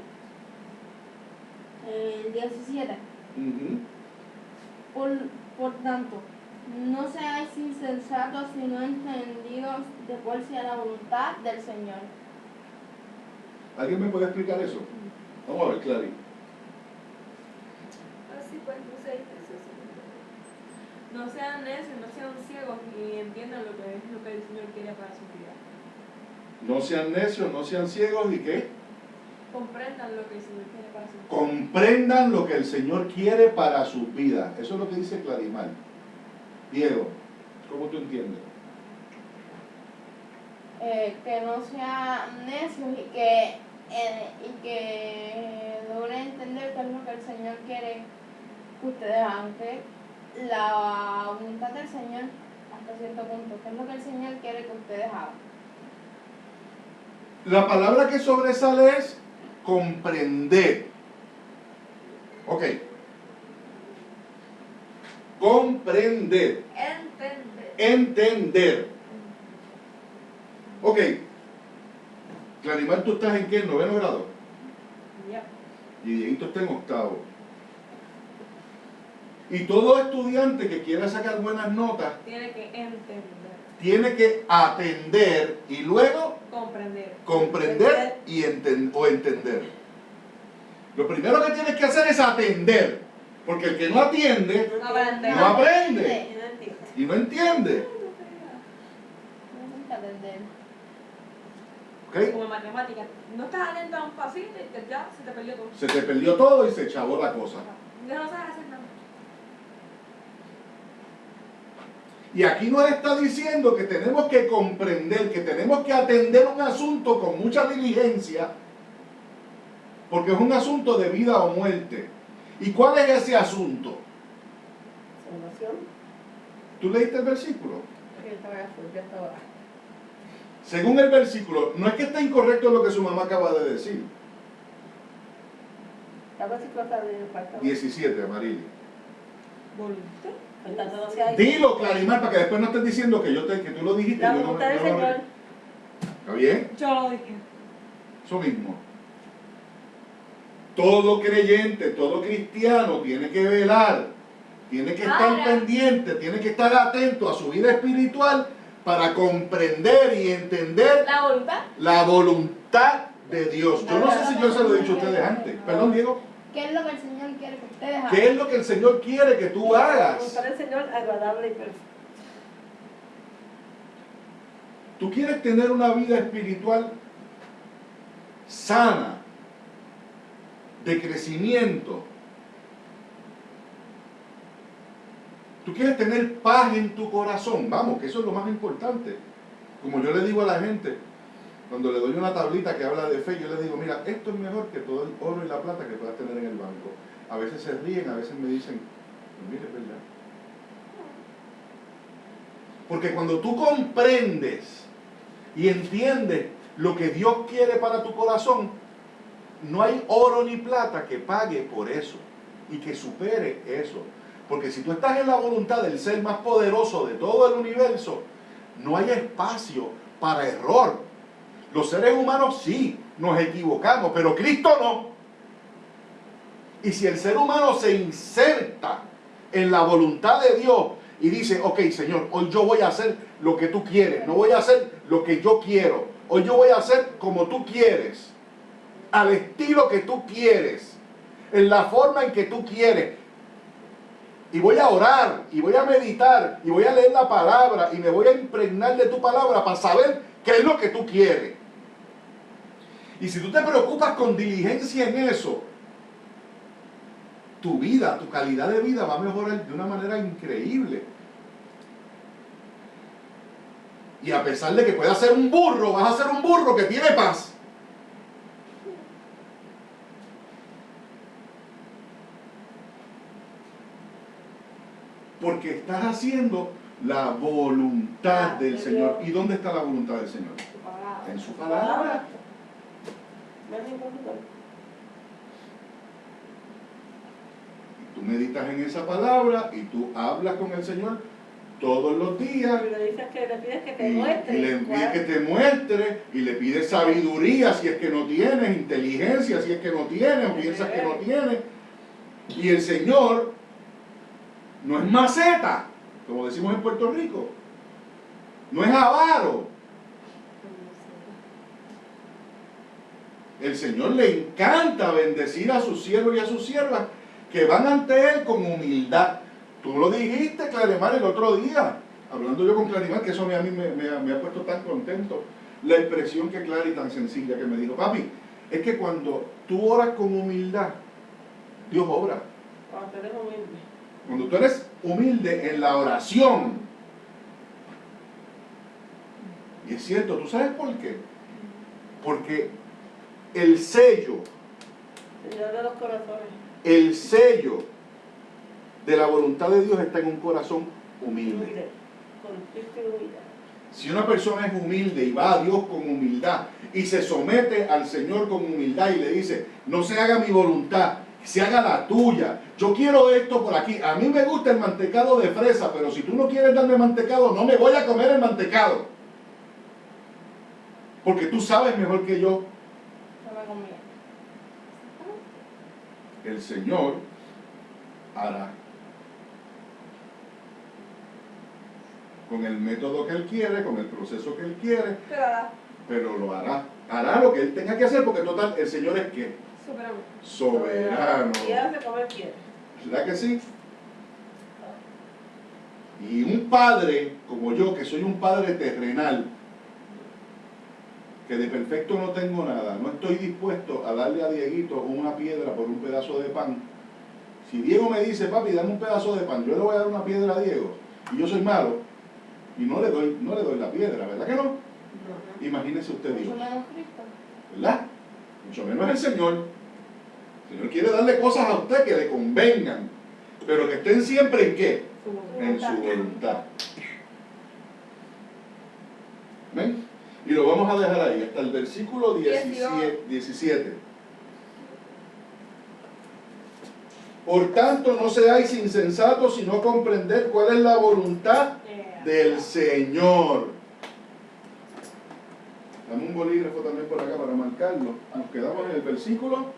El 17. Ujú. Por tanto, no seáis insensatos, sino entendidos de cuál sea la voluntad del Señor. ¿Alguien me puede explicar eso? Vamos a ver, Clary. Así pues, no seáis necios, no sean necios, no sean ciegos y entiendan lo que es lo que el Señor quiere para su vida. No sean necios, no sean ciegos y ¿qué? Comprendan lo que el Señor quiere para su vida. Comprendan lo que el Señor quiere para sus vidas. Eso es lo que dice Clarimar. Diego, ¿cómo tú entiendes? Que no sean necios y que logren entender qué es lo que el Señor quiere que ustedes hagan, que la voluntad del Señor hasta cierto punto, qué es lo que el Señor quiere que ustedes hagan. La palabra que sobresale es comprender. Ok. Comprender. Entender. Entender. Ok. Clarimar, ¿tú estás en qué? ¿En 9º grado? Ya. Y Dieguito está en 8º. Y todo estudiante que quiera sacar buenas notas Tiene que entender. tiene que atender y luego Comprender. comprender y entender. Lo primero que tienes que hacer es atender, porque el que no atiende No aprender. no aprende Y no entiendo. y no entiende. No entender. ¿Ok? Como matemáticas. No estás atento a un pasito y ya se te perdió todo. Se te perdió todo y se chavó la cosa. Ya no sabes hacer nada. Y aquí nos está diciendo que tenemos que comprender, que tenemos que atender un asunto con mucha diligencia, porque es un asunto de vida o muerte. ¿Y cuál es ese asunto? Salvación. ¿Tú leíste el versículo? Yo estaba azul, yo estaba. Según el versículo, no es que esté incorrecto lo que su mamá acaba de decir. Estaba así flotando en el cuarto. 17, Amarillo. ¿Volviste? Faltando 12 años. Dilo, Clarimar, para que después no estés diciendo que que tú lo dijiste. La y yo no voluntad del yo no- Señor. ¿Está bien? Yo lo dije. Eso mismo. Todo creyente, todo cristiano tiene que velar, tiene que estar Ahora. pendiente, tiene que estar atento a su vida espiritual para comprender y entender La voluntad. la voluntad de Dios. Yo no sé si yo se lo he dicho a ustedes antes. Perdón, Diego. ¿Qué es lo que el Señor quiere que ustedes hagan? ¿Qué es lo que el Señor quiere que tú La hagas? voluntad del Señor agradable y perfecta. Tú quieres tener una vida espiritual sana, de crecimiento. Tú quieres tener paz en tu corazón. Vamos, que eso es lo más importante. Como yo le digo a la gente, cuando le doy una tablita que habla de fe, yo le digo, mira, esto es mejor que todo el oro y la plata que puedas tener en el banco. A veces se ríen, a veces me dicen, pues mire, es verdad. Porque cuando tú comprendes y entiendes lo que Dios quiere para tu corazón, no hay oro ni plata que pague por eso y que supere eso. Porque si tú estás en la voluntad del ser más poderoso de todo el universo, no hay espacio para error. Los seres humanos sí, nos equivocamos, pero Cristo no. Y si el ser humano se inserta en la voluntad de Dios y dice, ok, Señor, hoy yo voy a hacer lo que tú quieres, no voy a hacer lo que yo quiero, hoy yo voy a hacer como tú quieres, al estilo que tú quieres, en la forma en que tú quieres, y voy a orar, y voy a meditar, y voy a leer la palabra, y me voy a impregnar de tu palabra para saber qué es lo que tú quieres. Y si tú te preocupas con diligencia en eso, tu vida, tu calidad de vida va a mejorar de una manera increíble. Y a pesar de que puedas ser un burro, vas a ser un burro que tiene paz. Porque estás haciendo la voluntad del Señor. ¿Y dónde está la voluntad del Señor? En su palabra. Tú meditas en esa palabra y tú hablas con el Señor todos los días. Y le dices que le pides que te Y muestre. le pides que te muestre, y le pides sabiduría si es que no tienes, inteligencia si es que no tienes, o piensas que no tienes. Y el Señor no es maceta, como decimos en Puerto Rico. No es avaro. El Señor le encanta bendecir a sus siervos y a sus siervas que van ante Él con humildad. Tú lo dijiste, Clarimar, el otro día, hablando yo con Clarimar, que eso a mí me ha puesto tan contento. La expresión que Clary tan sencilla que me dijo, papi, es que cuando tú oras con humildad, Dios obra. Cuando tú eres humilde. Cuando tú eres humilde en la oración. Y es cierto, ¿tú sabes por qué? Porque el sello, Señor de los corazones. el sello de la voluntad de Dios está en un corazón humilde. Humilde. Contrito y humildad. Si una persona es humilde y va a Dios con humildad y se somete al Señor con humildad y le dice, no se haga mi voluntad, se haga la tuya, yo quiero esto por aquí, a mí me gusta el mantecado de fresa, pero si tú no quieres darme mantecado, no me voy a comer el mantecado, porque tú sabes mejor que yo. El Señor hará con el método que Él quiere, con el proceso que Él quiere, pero lo hará. Hará lo que Él tenga que hacer, porque total, el Señor es ¿qué? Soberano. Y hace como Él quiere. ¿Verdad que sí? Y un padre como yo, que soy un padre terrenal, que de perfecto no tengo nada, no estoy dispuesto a darle a Dieguito una piedra por un pedazo de pan. Si Diego me dice, papi, dame un pedazo de pan, yo le voy a dar una piedra a Diego, y yo soy malo, y no le doy la piedra, ¿verdad que no? Imagínese usted, Dios, ¿verdad? Mucho menos el Señor. El Señor quiere darle cosas a usted que le convengan, pero que estén siempre ¿en qué? En su voluntad. ¿Ven? Y lo vamos a dejar ahí, hasta el versículo 17. Por tanto, no seáis insensatos, sino comprender cuál es la voluntad del Señor. Dame un bolígrafo también por acá para marcarlo. Nos quedamos en el versículo.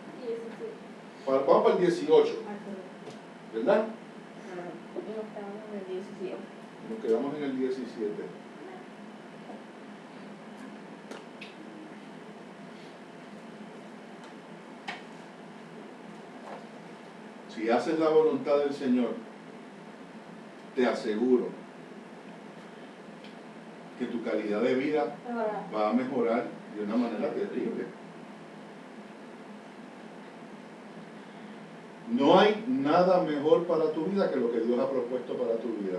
Vamos para el 18. ¿Verdad? Nos quedamos en el 17. Si haces la voluntad del Señor, te aseguro que tu calidad de vida va a mejorar de una manera terrible. No hay nada mejor para tu vida que lo que Dios ha propuesto para tu vida.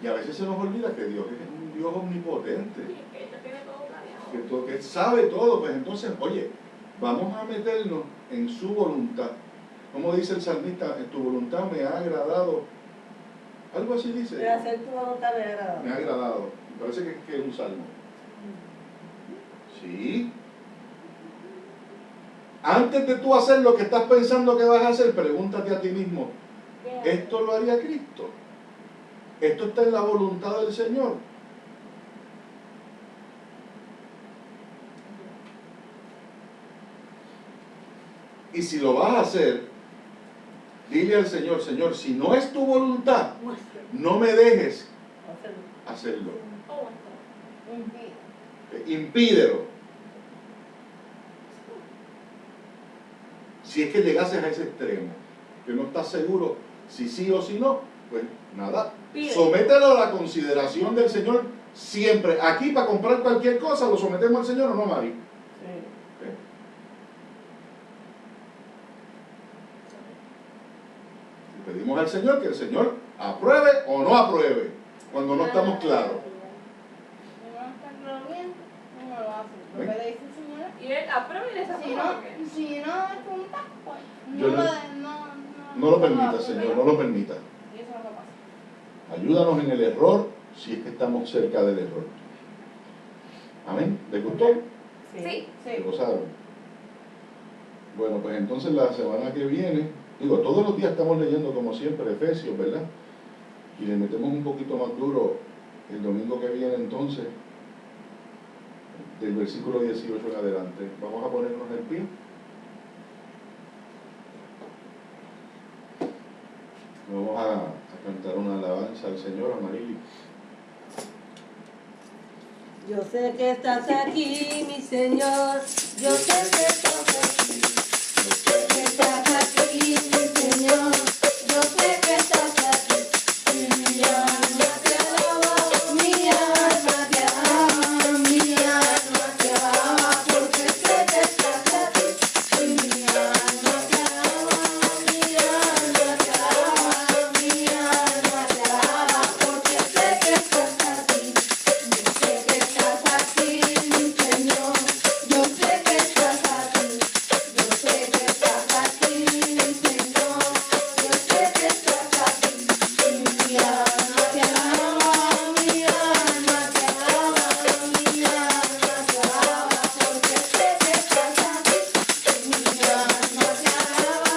Y a veces se nos olvida que Dios es un Dios omnipotente, que sabe todo. Pues entonces, oye, vamos a meternos en su voluntad. Como dice el salmista, en tu voluntad me ha agradado. Algo así dice. De hacer tu voluntad me ha agradado. Me ha agradado. Me parece que es un salmo. Sí. Antes de tú hacer lo que estás pensando que vas a hacer, pregúntate a ti mismo, ¿esto lo haría Cristo? ¿Esto está en la voluntad del Señor? Y si lo vas a hacer, dile al Señor, Señor, si no es tu voluntad, no me dejes hacerlo. Impídelo. Si es que llegases a ese extremo, que no estás seguro si sí o si no, pues nada, somételo a la consideración del Señor siempre. Aquí para comprar cualquier cosa, ¿lo sometemos al Señor o no, Mari? Y pedimos al Señor que el Señor apruebe o no apruebe, cuando no estamos claros. No está claro bien, no lo hace. Lo que le dice el Señor. Y él aprueba y desaprueba. Si no es voluntad, pues Yo no lo permita, Señor, no lo permita. Y eso es lo que pasa. Ayúdanos en el error si es que estamos cerca del error. Amén. ¿Les gustó? Sí. ¿Lo gozaron? Bueno, pues entonces la semana que viene, digo, todos los días estamos leyendo como siempre Efesios, ¿verdad? Y le metemos un poquito más duro el domingo que viene entonces, del versículo 18 en adelante. Vamos a ponernos en pie. Vamos a cantar una alabanza al Señor, Amarili. Yo sé que estás aquí, mi Señor. Yo sé que estás aquí. Yo sé que estás aquí, mi Señor. Yo sé que estás aquí. Mi alma te alaba, mi alma te alaba, mi alma te alaba, porque sé que estás aquí. Mi alma te alaba, mi alma te alaba, mi alma te alaba, porque sé que estás aquí. Yo sé que estás aquí, mi Señor. Yo sé que estás aquí. Yo sé que estás aquí, mi Señor. Yo sé que estás aquí. Mi alma te alaba, mi alma te alaba, mi alma te alaba, porque sé que estás aquí. Mi alma te alaba,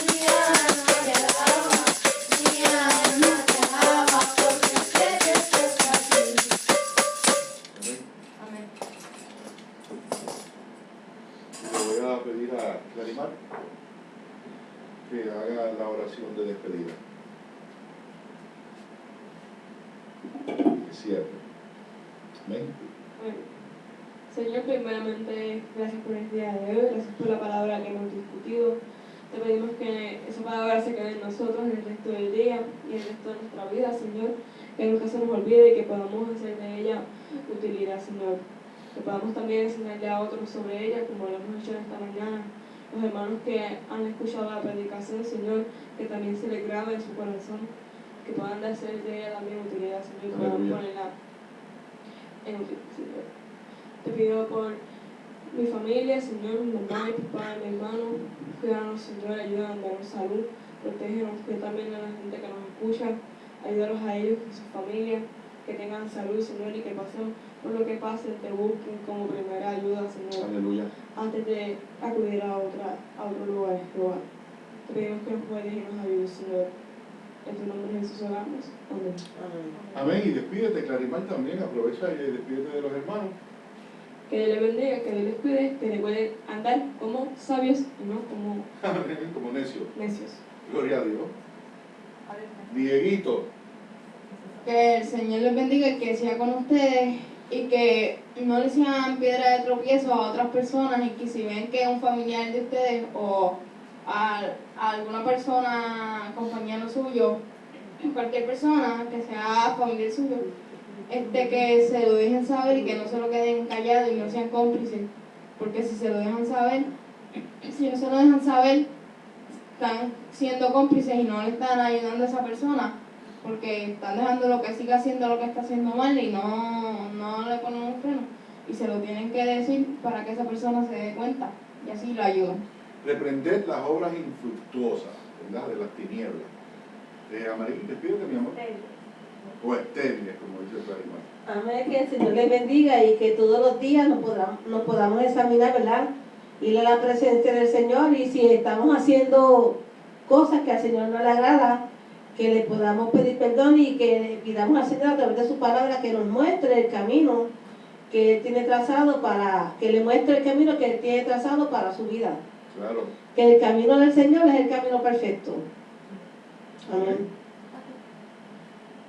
mi alma te alaba, mi alma te alaba, porque sé que estás aquí. Amén. Le voy a pedir a Clarimar que haga la oración de despedida. Que cierre. Amén. Bueno, Señor, primeramente, gracias por el día de hoy, gracias por la palabra que hemos discutido. Te pedimos que esa palabra se quede en nosotros el resto del día y el resto de nuestra vida, Señor. Que nunca se nos olvide y que podamos hacer de ella utilidad, Señor. Que podamos también enseñarle a otros sobre ella, como lo hemos hecho esta mañana. Los hermanos que han escuchado la predicación, Señor, que también se les grabe en su corazón, que puedan hacer de ella también utilidad, Señor, y puedan Aleluya. ponerla en utilidad, Señor. Te pido por mi familia, Señor, mi mamá, mi papá, mi hermano. Cuídanos, Señor, ayúdanos, danos salud. Protégenos, cuida también a la gente que nos escucha. Ayúdalos a ellos y sus familias, que tengan salud, Señor, y que pasen por lo que pasen, te busquen como primera ayuda, Señor, Aleluya. antes de acudir a otro lugar, Jehová. Te pedimos que nos puedas y nos ayudes, Señor. En tu nombre Jesús oramos. Amén. Amén. Y despídete, Clarimar, también. Aprovecha y despídete de los hermanos. Que Dios les bendiga, que Dios les cuide, que recuerden andar como sabios y no como Amén. Como necio. necios. Gloria a Dios. Dieguito. Que el Señor les bendiga y que sea con ustedes y que no les sean piedra de tropiezo a otras personas y que si ven que un familiar de ustedes o a alguna persona, compañero suyo, cualquier persona que sea familiar suyo, que se lo dejen saber y que no se lo queden callados y no sean cómplices, porque si se lo dejan saber, si no se lo dejan saber, están siendo cómplices y no le están ayudando a esa persona, porque están dejando lo que siga haciendo lo que está haciendo mal y no le ponen un freno, y se lo tienen que decir para que esa persona se dé cuenta y así lo ayudan. Reprended las obras infructuosas, ¿verdad? De las tinieblas. Amarillo, despídete, mi amor. o estériles, como dice Clarimar. Amén, que el Señor les bendiga y que todos los días nos podamos examinar, ¿verdad? Ir a la presencia del Señor y si estamos haciendo cosas que al Señor no le agrada, que le podamos pedir perdón y que le pidamos al Señor a través de su palabra que nos muestre el camino que Él tiene trazado que le muestre el camino que Él tiene trazado para su vida. Claro. Que el camino del Señor es el camino perfecto. Amén.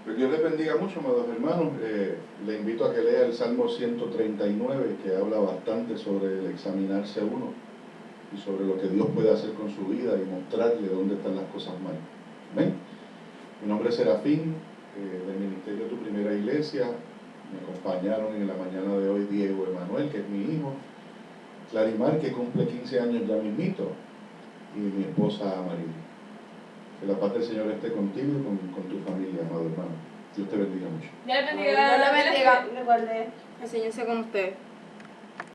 Pues Dios les bendiga mucho, amados hermanos. Le invito a que lea el Salmo 139, que habla bastante sobre el examinarse a uno y sobre lo que Dios puede hacer con su vida y mostrarle dónde están las cosas mal. Amén. Mi nombre es Serafín, del Ministerio de Tu Primera Iglesia. Me acompañaron en la mañana de hoy Diego Emanuel, que es mi hijo, Clarimar, que cumple 15 años ya mismito, y mi esposa María. Que la paz del Señor esté contigo y con tu familia, amado hermano. Dios te bendiga mucho. Dios le bendiga. Dios le bendiga. Recuerde. Enséñense con ustedes.